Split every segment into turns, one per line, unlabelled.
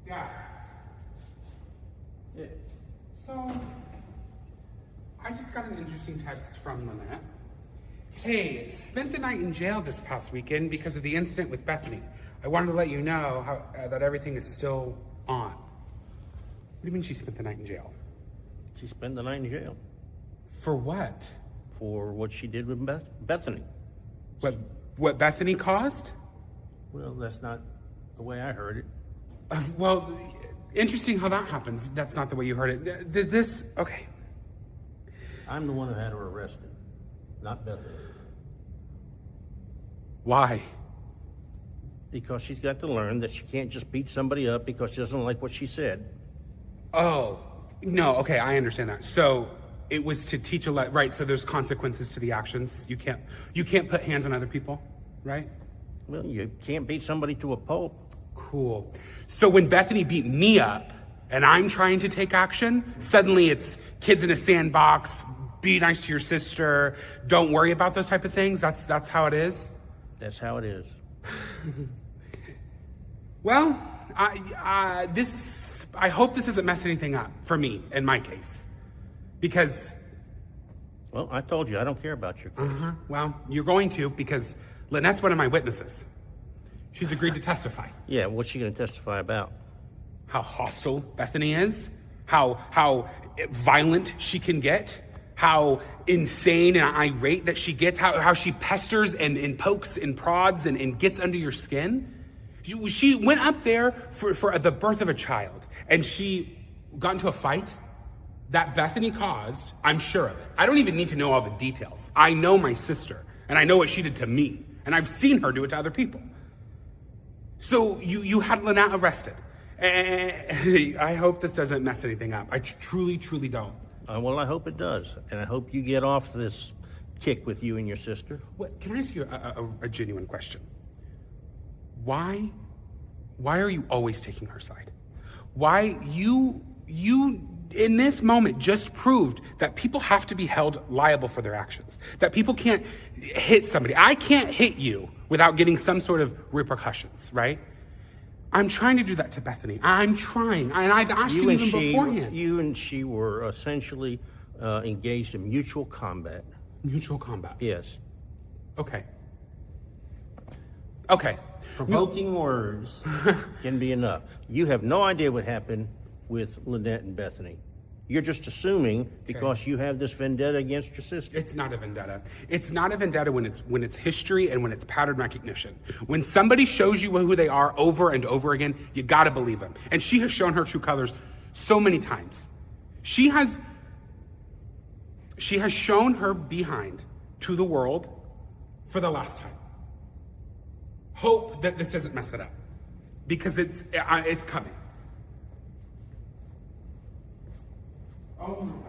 Yeah.
Yeah.
So, I just got an interesting text from Lynette. Hey, spent the night in jail this past weekend because of the incident with Bethany. I wanted to let you know that everything is still on. What do you mean she spent the night in jail?
She spent the night in jail.
For what?
For what she did with Bethany.
What Bethany caused?
Well, that's not the way I heard it.
Well, interesting how that happens. That's not the way you heard it. Okay.
I'm the one who had her arrested, not Bethany.
Why?
Because she's got to learn that she can't just beat somebody up because she doesn't like what she said.
Oh, no, okay, I understand that. So it was to teach right, so there's consequences to the actions. You can't put hands on other people, right?
Well, you can't beat somebody to a pulp.
Cool. So when Bethany beat me up and I'm trying to take action, suddenly it's kids in a sandbox, be nice to your sister, don't worry about those type of things. That's how it is?
That's how it is.
Well, I hope this doesn't mess anything up for me in my case. Because...
Well, I told you, I don't care about your case.
Well, you're going to, because Lynette's one of my witnesses. She's agreed to testify.
Yeah, what's she going to testify about?
How hostile Bethany is, how violent she can get, how insane and irate that she gets, how she pesters and pokes and prods and gets under your skin. She went up there for the birth of a child, and she got into a fight that Bethany caused. I'm sure of it. I don't even need to know all the details. I know my sister, and I know what she did to me, and I've seen her do it to other people. So you had Lynette arrested. I hope this doesn't mess anything up. I truly, truly don't.
Well, I hope it does, and I hope you get off this kick with you and your sister.
Can I ask you a genuine question? Why are you always taking her side? Why you in this moment just proved that people have to be held liable for their actions, that people can't hit somebody. I can't hit you without getting some sort of repercussions, right? I'm trying to do that to Bethany. I'm trying, and I've asked you even beforehand.
You and she were essentially engaged in mutual combat.
Mutual combat?
Yes.
Okay.
Provoking words can be enough. You have no idea what happened with Lynette and Bethany. You're just assuming because you have this vendetta against your sister.
It's not a vendetta. It's not a vendetta when it's history and when it's pattern recognition. When somebody shows you who they are over and over again, you gotta believe them. And she has shown her true colors so many times. She has shown her behind to the world for the last time. Hope that this doesn't mess it up, because it's coming. Oh my God.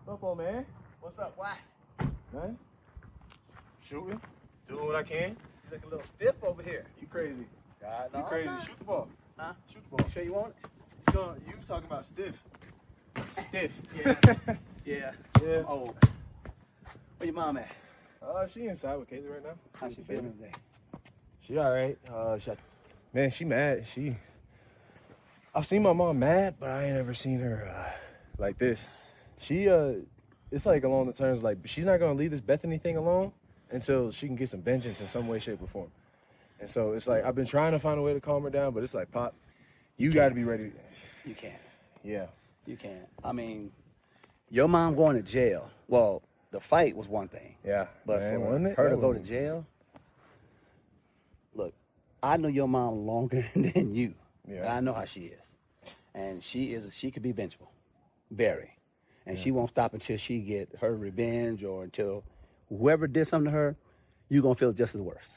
What's up, man?
What's up? Why?
Man? Shooting. Doing what I can.
You look a little stiff over here.
You crazy.
God,
You crazy. Shoot the ball.
Huh?
Shoot the ball.
You sure you want it?
You was talking about stiff. Stiff.
Yeah. Yeah.
Yeah.
Oh. Where your mom at?
She inside with Kaylee right now.
How she feeling today?
She all right. Man, she mad. I've seen my mom mad, but I ain't ever seen her like this. It's like along the terms like she's not gonna leave this Bethany thing alone until she can get some vengeance in some way, shape, or form. And so it's like I've been trying to find a way to calm her down, but it's like, Pop, you got to be ready.
You can't.
Yeah.
You can't. I mean, your mom going to jail. Well, the fight was one thing.
Yeah.
But
man,
for her to go to jail, look, I know your mom longer than you.
Yeah.
I know how she is. And she could be vengeful. Very. And she won't stop until she get her revenge, or until whoever did something to her, you're going to feel just as worse.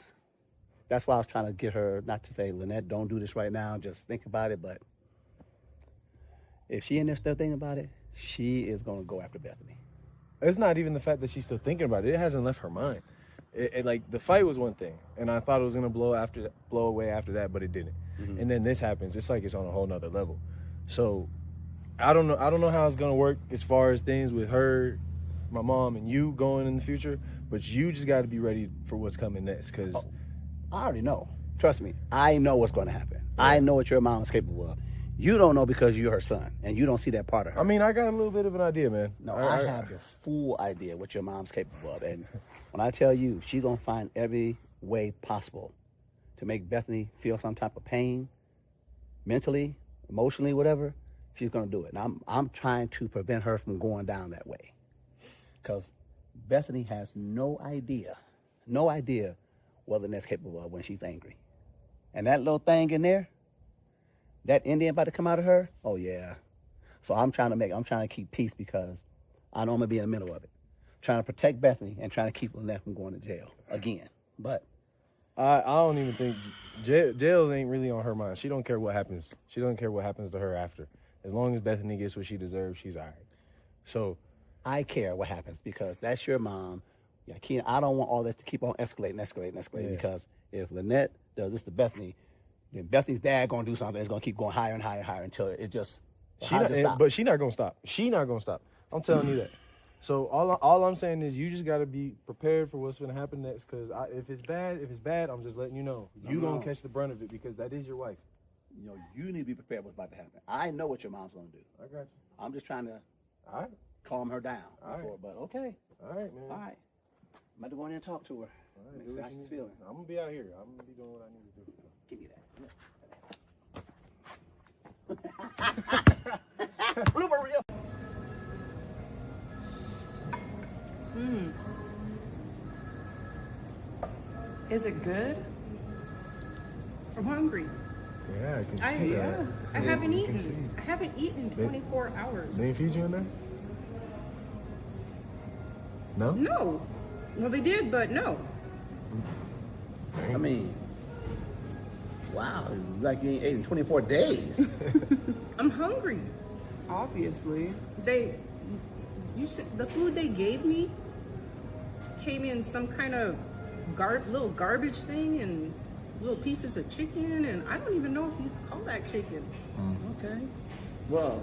That's why I was trying to get her not to say, Lynette, don't do this right now, just think about it. But if she in there still thinking about it, she is going to go after Bethany.
It's not even the fact that she's still thinking about it. It hasn't left her mind. like the fight was one thing, and I thought it was gonna blow away after that, but it didn't. And then this happens. It's like it's on a whole nother level. So I don't know how it's gonna work as far as things with her, my mom, and you going in the future. But you just got to be ready for what's coming next, because
I already know. Trust me, I know what's going to happen. I know what your mom is capable of. You don't know because you're her son, and you don't see that part of her.
I mean, I got a little bit of an idea, man.
No, I have the full idea what your mom's capable of. And when I tell you, she's going to find every way possible to make Bethany feel some type of pain, mentally, emotionally, whatever, she's going to do it. And I'm trying to prevent her from going down that way. Because Bethany has no idea what Lynette's capable of when she's angry. And that little thing in there, that Indian about to come out of her, oh yeah. So I'm trying to keep peace because I know I'm gonna be in the middle of it. Trying to protect Bethany and trying to keep Lynette from going to jail again. But
I don't even think jail ain't really on her mind. She don't care what happens. She doesn't care what happens to her after. As long as Bethany gets what she deserves, she's all right. So
I care what happens because that's your mom. Yeah, Keenan, I don't want all this to keep on escalating because if Lynette does this to Bethany, then Bethany's dad gonna do something. It's gonna keep going higher and higher and higher until it just.
But she's not gonna stop. She's not gonna stop. I'm telling you that. So all I'm saying is you just gotta be prepared for what's gonna happen next. Because if it's bad, I'm just letting you know. You gonna catch the brunt of it because that is your wife.
You know, you need to be prepared what's about to happen. I know what your mom's gonna do.
I got you.
I'm just trying to
All right.
calm her down
All
before.
right.
But okay.
All right, man.
All right. I'm about to go in there and talk to her.
All right,
See how she's feeling.
I'm gonna be out here. I'm gonna be doing what I need to do.
Give me that.
Is it good? I'm hungry.
Yeah, I can see that.
I haven't eaten. I haven't eaten in 24 hours.
They didn't feed you in there? No?
No. Well, they did, but no.
I mean, wow, it's like you ain't ate in 24 days.
I'm hungry.
Obviously.
You said the food they gave me came in some kind of little garbage thing and little pieces of chicken, and I don't even know if you call that chicken.
Okay. Well,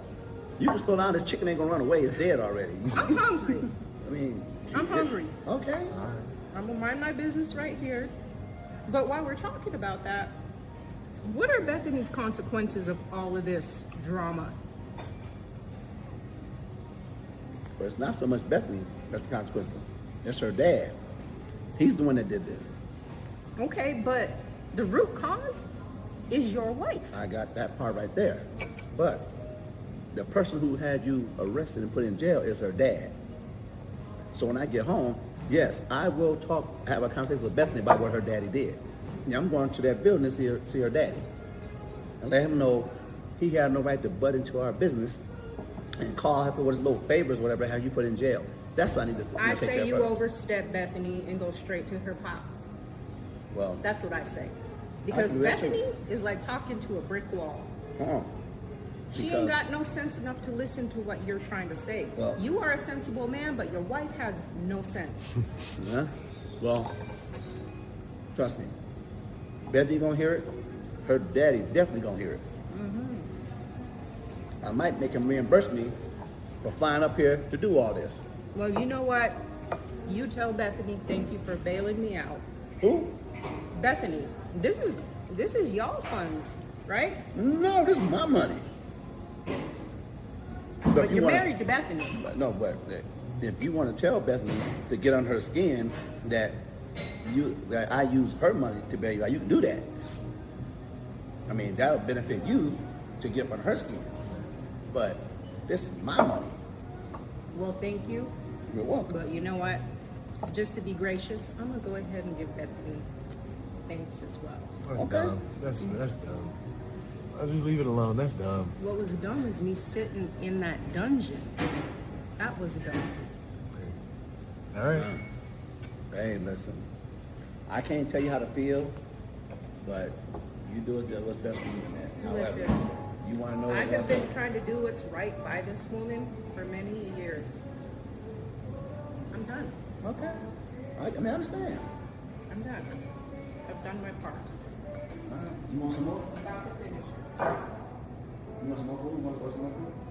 you can slow down. This chicken ain't gonna run away. It's dead already.
I'm hungry.
I mean,
I'm hungry.
Okay.
I'm gonna mind my business right here. But while we're talking about that, what are Bethany's consequences of all of this drama?
But it's not so much Bethany that's the consequence. It's her dad. He's the one that did this.
Okay, but the root cause is your wife.
I got that part right there. But the person who had you arrested and put in jail is her dad. So when I get home, yes, I will have a conversation with Bethany about what her daddy did. Yeah, I'm going to that building to see her daddy and let him know he had no right to butt into our business and call her for what his little favors, whatever, have you put in jail. That's what I need to
I
take care
say
of
you
her.
overstep Bethany and go straight to her pop.
Well,
That's what I say. Because
can do that too.
Bethany is like talking to a brick wall. She
Because-
ain't got no sense enough to listen to what you're trying to say.
Well-
You are a sensible man, but your wife has no sense.
Yeah. Well, trust me. Bethany gonna hear it. Her daddy definitely gonna hear it. I might make him reimburse me for flying up here to do all this.
Well, you know what? You tell Bethany, thank you for bailing me out.
Who?
Bethany, this is y'all funds, right?
No, this is my money.
But
if you
you're
wanna-
married to Bethany.
No, but if you want to tell Bethany to get on her skin that I use her money to bail you out, you can do that. I mean, that would benefit you to get up on her skin. But this is my money.
Well, thank you.
You're welcome.
But you know what? Just to be gracious, I'm gonna go ahead and give Bethany thanks as well.
That's
Okay.
dumb. That's dumb. I'll just leave it alone. That's dumb.
What was dumb is me sitting in that dungeon. That was dumb.
All right.
Hey, listen. I can't tell you how to feel, but you do what's best for you in that.
Listen,
However, you want to know
I
what
have been trying to do what's right by this woman for many years. I'm done.
Okay. I understand.
I'm done. I've done my part.
You want some more?
About to finish.
You want some more food? You want some more food?